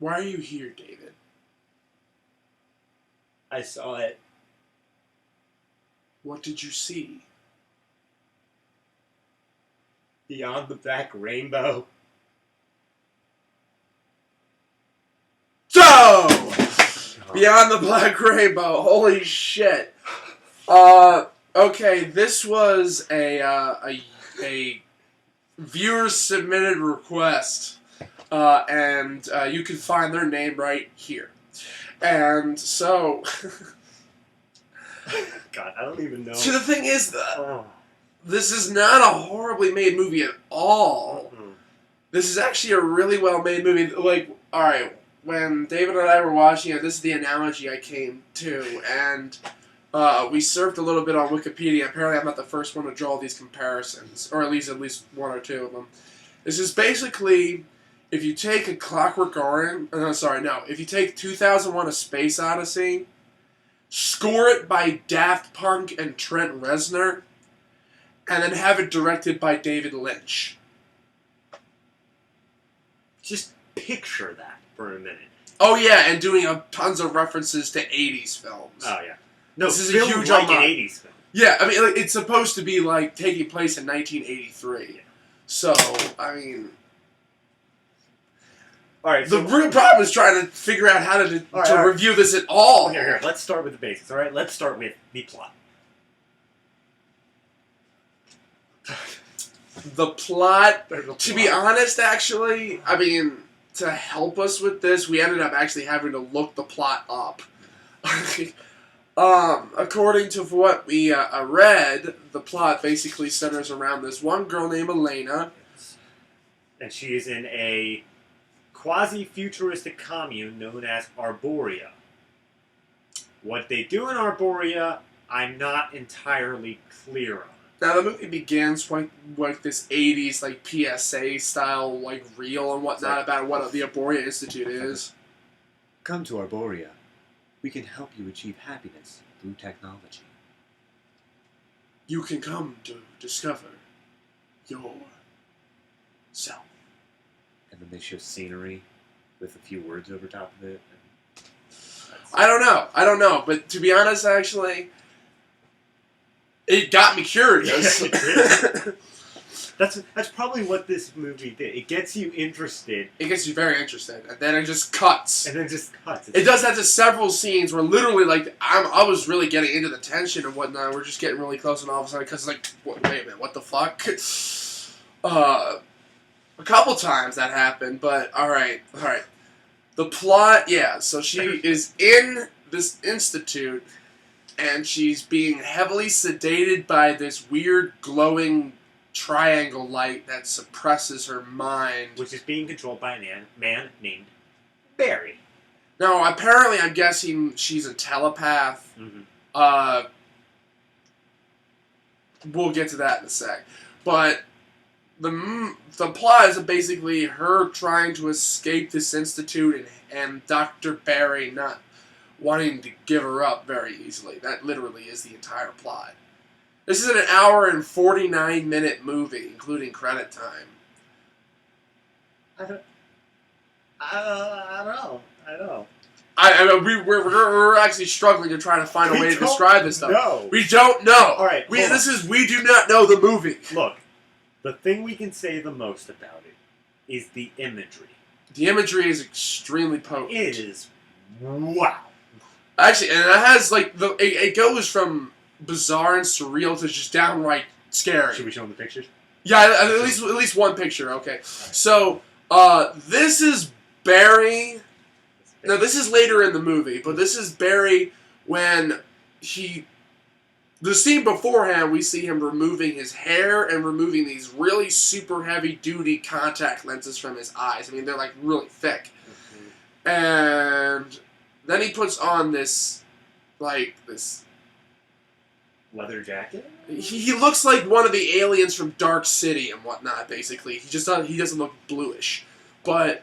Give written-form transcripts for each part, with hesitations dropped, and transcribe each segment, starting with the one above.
Why are you here, David? I saw it. What did you see? Beyond the Black Rainbow. So! Beyond the Black Rainbow. Holy shit. Okay, this was a viewer-submitted request. And you can find their name right here. And so... God, I don't even know. See, the thing is, this is not a horribly made movie at all. Mm-hmm. This is actually a really well-made movie. Like, alright, when David and I were watching it, this is the analogy I came to, and we surfed a little bit on Wikipedia. Apparently I'm not the first one to draw these comparisons, or at least one or two of them. This is basically, if you take a Clockwork Orange, if you take 2001: A Space Odyssey, score it by Daft Punk and Trent Reznor, and then have it directed by David Lynch. Just picture that for a minute. Oh yeah, and doing tons of references to 80s films. Oh yeah. No, this is a huge like an homage. 80s film. Yeah, I mean, like, it's supposed to be like taking place in 1983. Yeah. So, I mean... Alright, the real problem is trying to figure out how to review this at all. Here, let's start with the basics, alright? Let's start with the plot. The plot, to be honest, actually, I mean, to help us with this, we ended up actually having to look the plot up. According to what we read, the plot basically centers around this one girl named Elena. And she is in a quasi-futuristic commune known as Arborea. What they do in Arborea, I'm not entirely clear on. Now, the movie begins like this 80s like PSA style like reel and whatnot about what the Arborea Institute is. Come to Arborea. We can help you achieve happiness through technology. You can come to discover yourself. And then they show scenery with a few words over top of it. I don't know. But to be honest, actually, it got me curious. That's probably what this movie did. It gets you interested. It gets you very interested, and then it just cuts. It does that to several scenes where literally, like, I was really getting into the tension and whatnot. We're just getting really close, and all of a sudden, because like, wait a minute, what the fuck? A couple times that happened, but all right. The plot, yeah. So she is in this institute, and she's being heavily sedated by this weird glowing triangle light that suppresses her mind. Which is being controlled by a man named Barry. Now, apparently, I'm guessing she's a telepath. Mm-hmm. We'll get to that in a sec. But the plot is basically her trying to escape this institute and Dr. Barry not wanting to give her up very easily. That literally is the entire plot. This is an hour and 49-minute movie, including credit time. I don't know. We're actually struggling to try to find a way to describe this stuff. No. We don't know. All right. We do not know the movie. Look, the thing we can say the most about it is the imagery. The imagery is extremely potent. It is wow. Actually, and it has like it goes from bizarre and surreal to just downright scary. Should we show them the pictures? Yeah, at least one picture. Okay, so this is Barry. No, this is later in the movie, but this is Barry when the scene beforehand, we see him removing his hair and removing these really super heavy-duty contact lenses from his eyes. I mean, they're like really thick. Mm-hmm. And then he puts on this leather jacket? He looks like one of the aliens from Dark City and whatnot, basically. He doesn't look bluish. But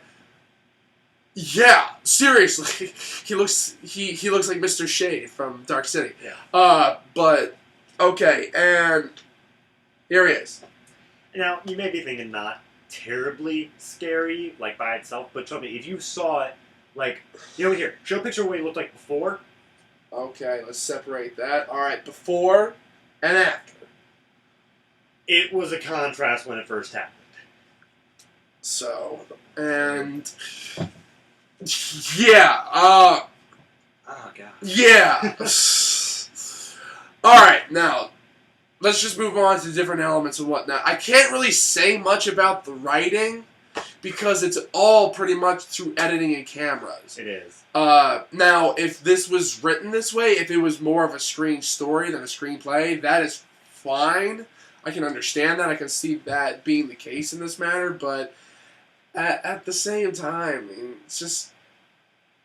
yeah, seriously. he looks like Mr. Shade from Dark City. Yeah. But okay, and here he is. Now, you may be thinking not terribly scary, like by itself, but tell me, if you saw it Like, here, show a picture of what he looked like before. Okay, let's separate that. All right, before and after. It was a contrast when it first happened. So, and yeah, Oh god. yeah. All right, now let's just move on to different elements and whatnot. I can't really say much about the writing because it's all pretty much through editing and cameras. It is. Now, if this was written this way, if it was more of a strange story than a screenplay, that is fine. I can understand that. I can see that being the case in this matter, but at the same time, I mean, it's just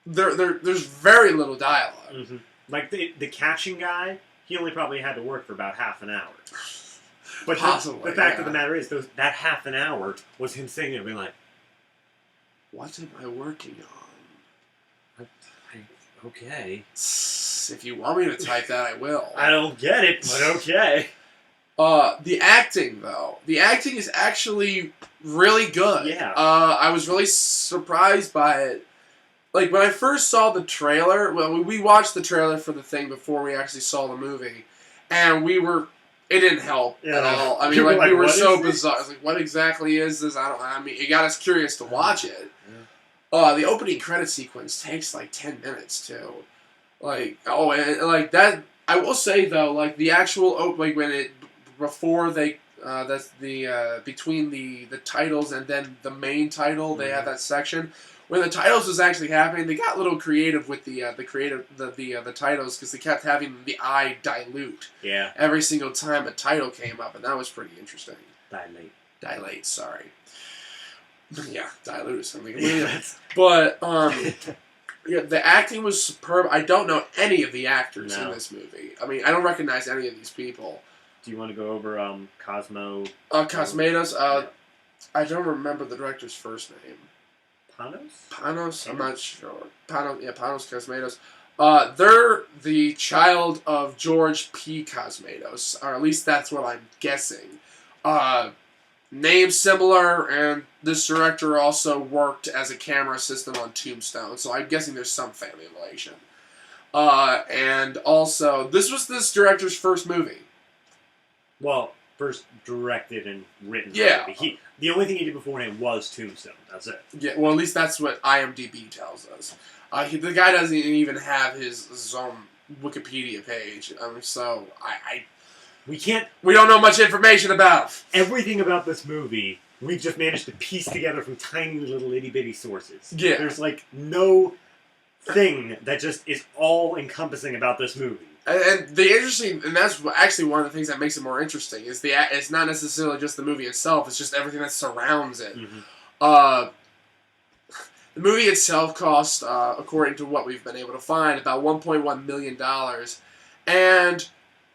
there's very little dialogue. Mm-hmm. Like the caption guy, he only probably had to work for about half an hour. But Possibly, the fact of the matter is, that half an hour was him sitting there being like, "What am I working on?" Okay. If you want me to type that, I will. I don't get it, but okay. The acting, though. The acting is actually really good. Yeah. I was really surprised by it. Like, when I first saw the trailer, well, we watched the trailer for the thing before we actually saw the movie, and it didn't help at all. I mean, we were so bizarre. I was like, what exactly is this? I mean, it got us curious to watch it. Yeah. The opening credit sequence takes like 10 minutes, too. Like, and like that, I will say, though, like, the actual, before they, that's the, between the titles and then the main title, they have that section. When the titles was actually happening, they got a little creative with the titles because they kept having the I dilute. Yeah. Every Every single time a title came up, and that was pretty interesting. Dilate, sorry. Yeah, dilute is something. But, yeah, the acting was superb. I don't know any of the actors in this movie. I mean, I don't recognize any of these people. Do you want to go over Cosmatos? Yeah. I don't remember the director's first name. Panos? I'm not sure. Panos Cosmatos. They're the child of George P. Cosmatos, or at least that's what I'm guessing. Name similar, and this director also worked as a camera assistant on Tombstone, so I'm guessing there's some family relation. And also, this was this director's first movie. Well, first directed and written. Yeah. Movie. The only thing he did beforehand was Tombstone. That's it. Yeah, well, at least that's what IMDb tells us. The guy doesn't even have his own Wikipedia page, so we don't know much information about. Everything about this movie, we've just managed to piece together from tiny little itty-bitty sources. Yeah. There's, like, no thing that just is all-encompassing about this movie. And that's actually one of the things that makes it more interesting, is it's not necessarily just the movie itself, it's just everything that surrounds it. Mm-hmm. The movie itself cost, according to what we've been able to find, about $1.1 million. And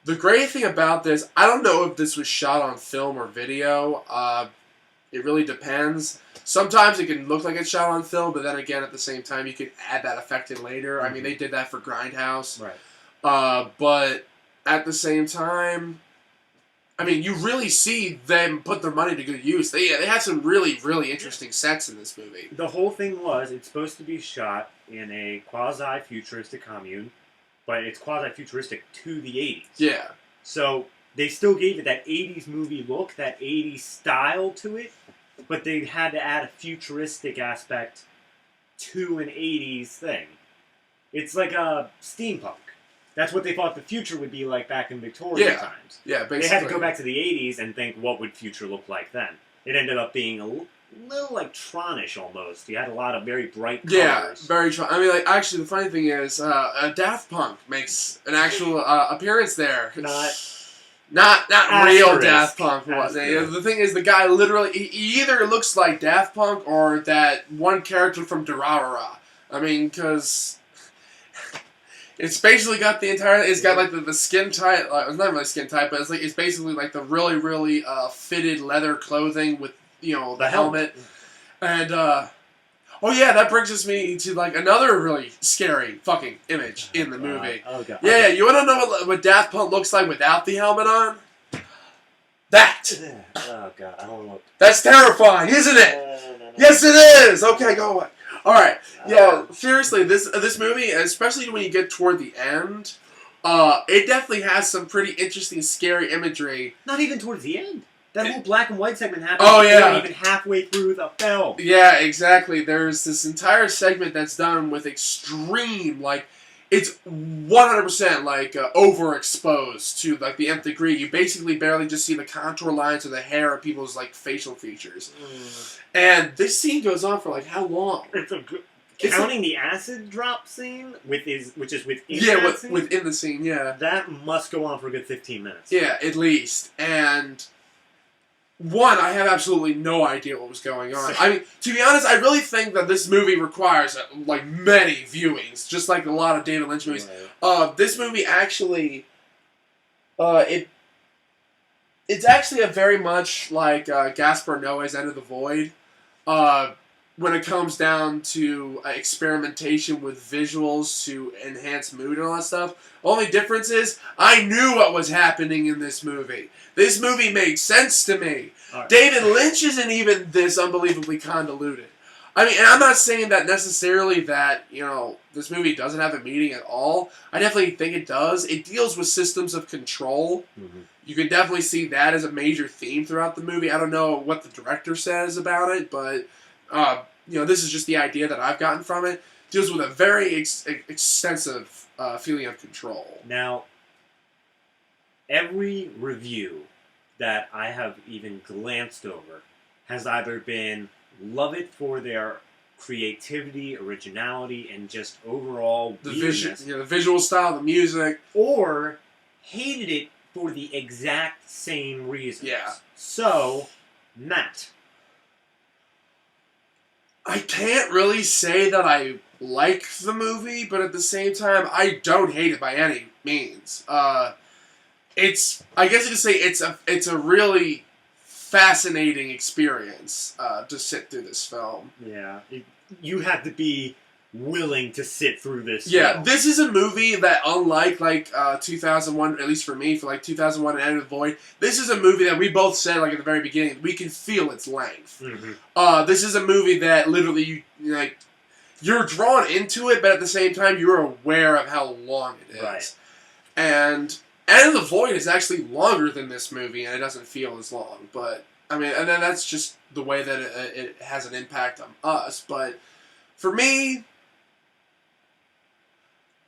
the great thing about this, I don't know if this was shot on film or video. It really depends. Sometimes it can look like it's shot on film, but then again, at the same time, you can add that effect in later. Mm-hmm. I mean, they did that for Grindhouse. Right. But at the same time, I mean, you really see them put their money to good use. They had some really, really interesting sets in this movie. The whole thing was, it's supposed to be shot in a quasi-futuristic commune, but it's quasi-futuristic to the 80s. Yeah. So they still gave it that 80s movie look, that 80s style to it, but they had to add a futuristic aspect to an 80s thing. It's like a steampunk. That's what they thought the future would be like back in Victorian times. Yeah, basically. They had to go back to the 80s and think, what would future look like then? It ended up being a little like Tronish almost. You had a lot of very bright colors. Yeah, very Tron. I mean, like, actually, the funny thing is, Daft Punk makes an actual appearance there. Not real Daft Punk. The thing is, the guy literally, he either looks like Daft Punk or that one character from Durarara. I mean, because it's basically got the entire. It's got like the skin tight. It's not really skin tight, but it's basically like the really, really fitted leather clothing with the helmet. And oh yeah, that brings me to like another really scary fucking image in the movie. Oh god. Yeah, you want to know what Daft Punk looks like without the helmet on? That. Oh god, I don't know. That's terrifying, isn't it? No. Yes, it is. Okay, go away. All right. Yeah. Seriously, this movie, especially when you get toward the end, it definitely has some pretty interesting, scary imagery. Not even towards the end. That whole black and white segment happened even halfway through the film. Yeah, exactly. There's this entire segment that's done with extreme, like, it's 100% like overexposed to like the nth degree. You basically barely just see the contour lines of the hair of people's like facial features. And this scene goes on for like how long? Counting the acid drop scene, which is within within the scene, yeah. That must go on for a good 15 minutes. Yeah, at least. And one, I have absolutely no idea what was going on. I mean, to be honest, I really think that this movie requires like many viewings, just like a lot of David Lynch movies. Right. This movie actually, it's actually a very much like Gaspar Noé's End of the Void. When it comes down to experimentation with visuals to enhance mood and all that stuff. Only difference is, I knew what was happening in this movie. This movie made sense to me. Right. David Lynch isn't even this unbelievably convoluted. I mean, and I'm not saying that necessarily that, you know, this movie doesn't have a meaning at all. I definitely think it does. It deals with systems of control. Mm-hmm. You can definitely see that as a major theme throughout the movie. I don't know what the director says about it, but... you know, this is just the idea that I've gotten from it. Deals with a very extensive feeling of control. Now, every review that I have even glanced over has either been love it for their creativity, originality, and just overall the visual style, the music, or hated it for the exact same reasons. Yeah. So, Matt. I can't really say that I like the movie, but at the same time, I don't hate it by any means. I guess you could say it's a really fascinating experience to sit through this film. Yeah, you have to be willing to sit through this. Yeah, film. This is a movie that, unlike like 2001, at least for me, for like 2001 and End of the Void, this is a movie that we both said like at the very beginning, we can feel its length. Mm-hmm. This is a movie that literally you're drawn into it, but at the same time you're aware of how long it is. Right. And End of the Void is actually longer than this movie, and it doesn't feel as long. But I mean, and then that's just the way that it has an impact on us. But for me,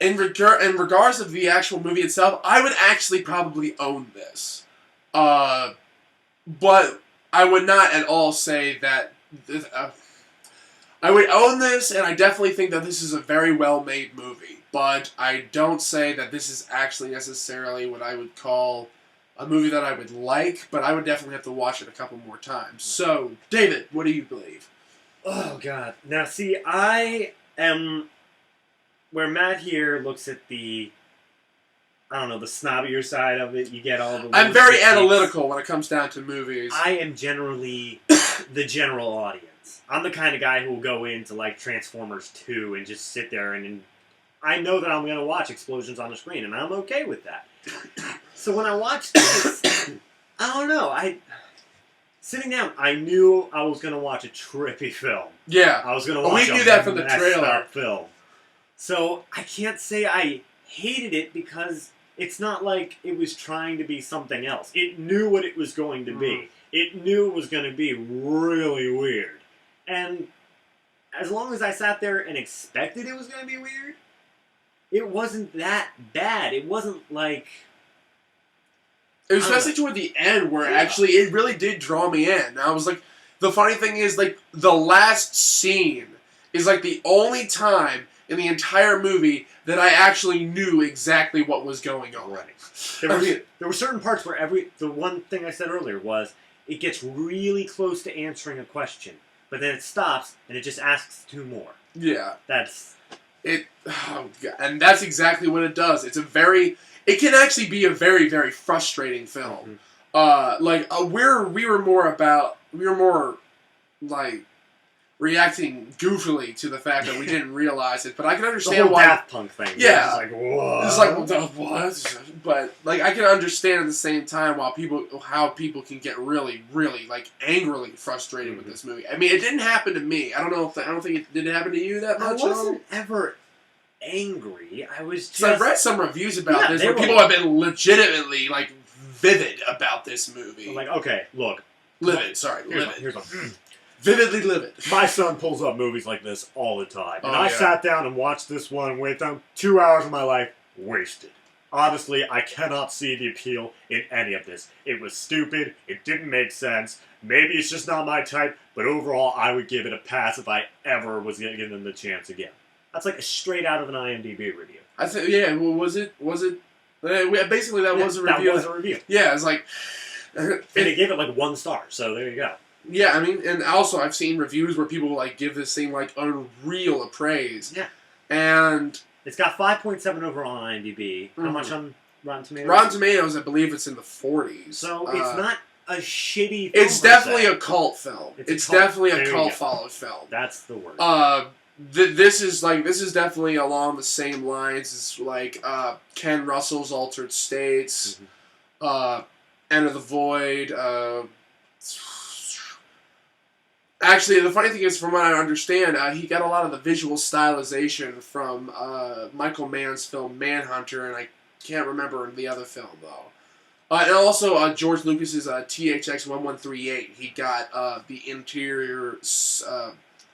in regards of the actual movie itself, I would actually probably own this. But I would not at all say that... I would own this, and I definitely think that this is a very well-made movie. But I don't say that this is actually necessarily what I would call a movie that I would like, but I would definitely have to watch it a couple more times. So, David, what do you believe? Oh, God. Now, see, I am... Where Matt here looks at the, I don't know, the snobbier side of it, you get all the... I'm very analytical when it comes down to movies. I am generally the general audience. I'm the kind of guy who will go into, like, Transformers 2 and just sit there and I know that I'm going to watch explosions on the screen, and I'm okay with that. So when I watched this, I don't know, sitting down, I knew I was going to watch a trippy film. Yeah. I was going to watch we knew that from the trailer. Film. So, I can't say I hated it because it's not like it was trying to be something else. It knew what it was going to be. It knew it was going to be really weird. And as long as I sat there and expected it was going to be weird, it wasn't that bad. It wasn't like... It was especially toward the end where actually it really did draw me in. I was like... The funny thing is, like, the last scene is like the only time in the entire movie that I actually knew exactly what was going on. Right. There were certain parts where the one thing I said earlier was, it gets really close to answering a question, but then it stops, and it just asks two more. Yeah. That's... It... Oh, God. And that's exactly what it does. It's a very... It can actually be a very, very frustrating film. Mm-hmm. We were more, like... reacting goofily to the fact that we didn't realize it. But I can The understand whole why. Daft Punk thing. Yeah. It's like, what? It's like, what? But like, I can understand at the same time how people can get really, really like angrily frustrated with this movie. I mean, it didn't happen to me. I don't think it did happen to you that I much. wasn't ever angry. I was just. I've read some reviews about this they where were people have been legitimately like vivid about this movie. I'm like, okay, look. Livid. Sorry, livid. Here's one. Vividly livid. My son pulls up movies like this all the time. And Oh, I yeah. sat down and watched this one with them. 2 hours of my life wasted. Honestly, I cannot see the appeal in any of this. It was stupid. It didn't make sense. Maybe it's just not my type. But overall, I would give it a pass if I ever was going to give them the chance again. That's like straight out of an IMDb review. I think, yeah. Well, was it? Basically, that was a review. That was a review. Yeah, it's like. And they gave it like 1 star. So there you go. Yeah, I mean, and also I've seen reviews where people like give this thing like unreal praise. Yeah. And it's got 5.7 overall on IMDb. How much on Rotten Tomatoes? Rotten Tomatoes, I believe it's in the 40s. So it's not a shitty film. It's definitely a cult film. It's definitely a cult followed film. That's the word. This is definitely along the same lines as like Ken Russell's Altered States, Enter the Void. Actually, the funny thing is, from what I understand, he got a lot of the visual stylization from Michael Mann's film Manhunter, and I can't remember the other film, though. And also, George Lucas's THX 1138, he got the interior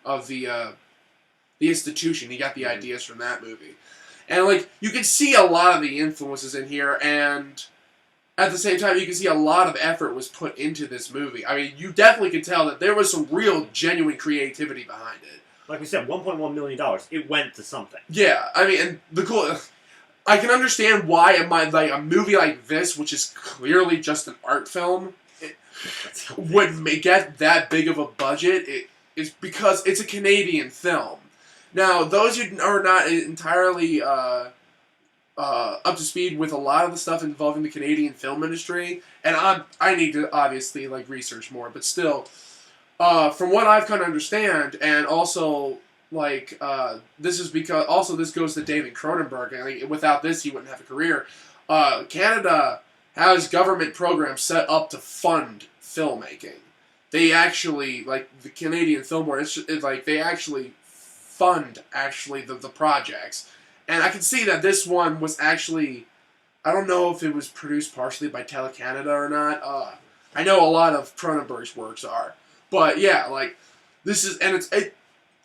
of the institution. He got the ideas from that movie. And, like, you can see a lot of the influences in here, and at the same time, you can see a lot of effort was put into this movie. I mean, you definitely can tell that there was some real, genuine creativity behind it. Like we said, $1.1 million. It went to something. Yeah, I mean, and the cool... I can understand why a movie like this, which is clearly just an art film, would get that big of a budget. It's because it's a Canadian film. Now, those who are not entirely... up to speed with a lot of the stuff involving the Canadian film industry, and I need to obviously like research more, but still, from what I've come to understand, and also like this is because also this goes to David Cronenberg. I mean, without this, he wouldn't have a career. Canada has government programs set up to fund filmmaking. They actually like the Canadian Film Board. It's like they actually fund the projects. And I can see that this one was actually, I don't know if it was produced partially by Telecanada or not. I know a lot of Cronenberg's works are. But yeah, like, this is, and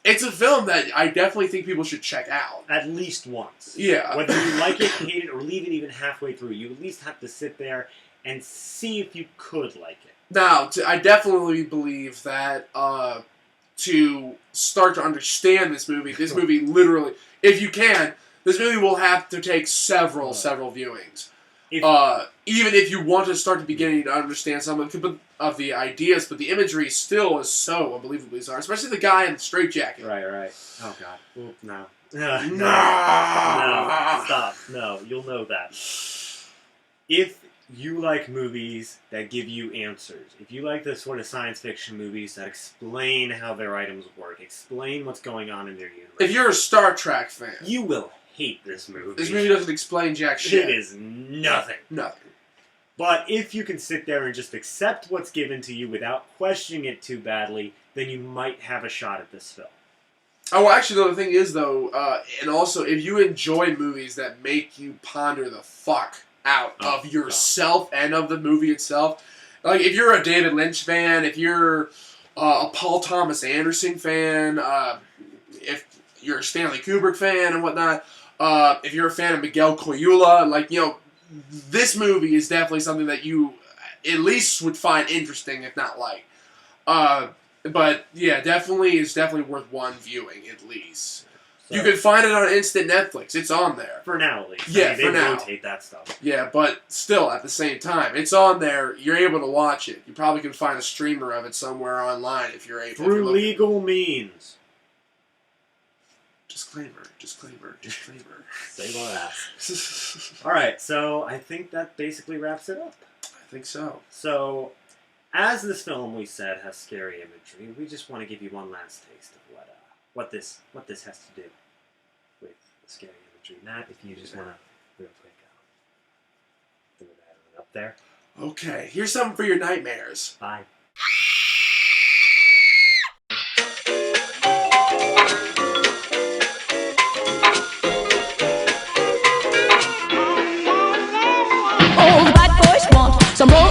it's a film that I definitely think people should check out. At least once. Yeah. Whether you like it, hate it, or leave it even halfway through, you at least have to sit there and see if you could like it. Now, I definitely believe that to start to understand this movie literally, if you can, this movie will have to take several viewings. Even if you want to start the beginning to understand some of the ideas, but the imagery still is so unbelievably bizarre, especially the guy in the straitjacket. Right. Oh, God. Ooh, no. No. Stop. No, you'll know that. If you like movies that give you answers, if you like the sort of science fiction movies that explain how their items work, explain what's going on in their universe. If you're a Star Trek fan, you will hate this movie. This movie doesn't explain jack shit. It is nothing. Nothing. But if you can sit there and just accept what's given to you without questioning it too badly, then you might have a shot at this film. Oh, well, actually, the thing is, though, and also, if you enjoy movies that make you ponder the fuck out of yourself and of the movie itself, like, if you're a David Lynch fan, if you're a Paul Thomas Anderson fan, if you're a Stanley Kubrick fan and whatnot, if you're a fan of Miguel Coyula, like, you know, this movie is definitely something that you at least would find interesting, if not like. But yeah, it's definitely worth one viewing at least. So, you can find it on instant Netflix. It's on there. For now, at least. Yeah, they rotate that stuff. Yeah, but still, at the same time, it's on there. You're able to watch it. You probably can find a streamer of it somewhere online if you're able. Through legal means. Disclaimer. Save on ass. Alright, so I think that basically wraps it up. I think so. So, As this film, we said, has scary imagery, we just want to give you one last taste of what this has to do with the scary imagery. Matt, if you just want to real quick throw that on up there. Okay, here's something for your nightmares. Bye. All the bad boys want some more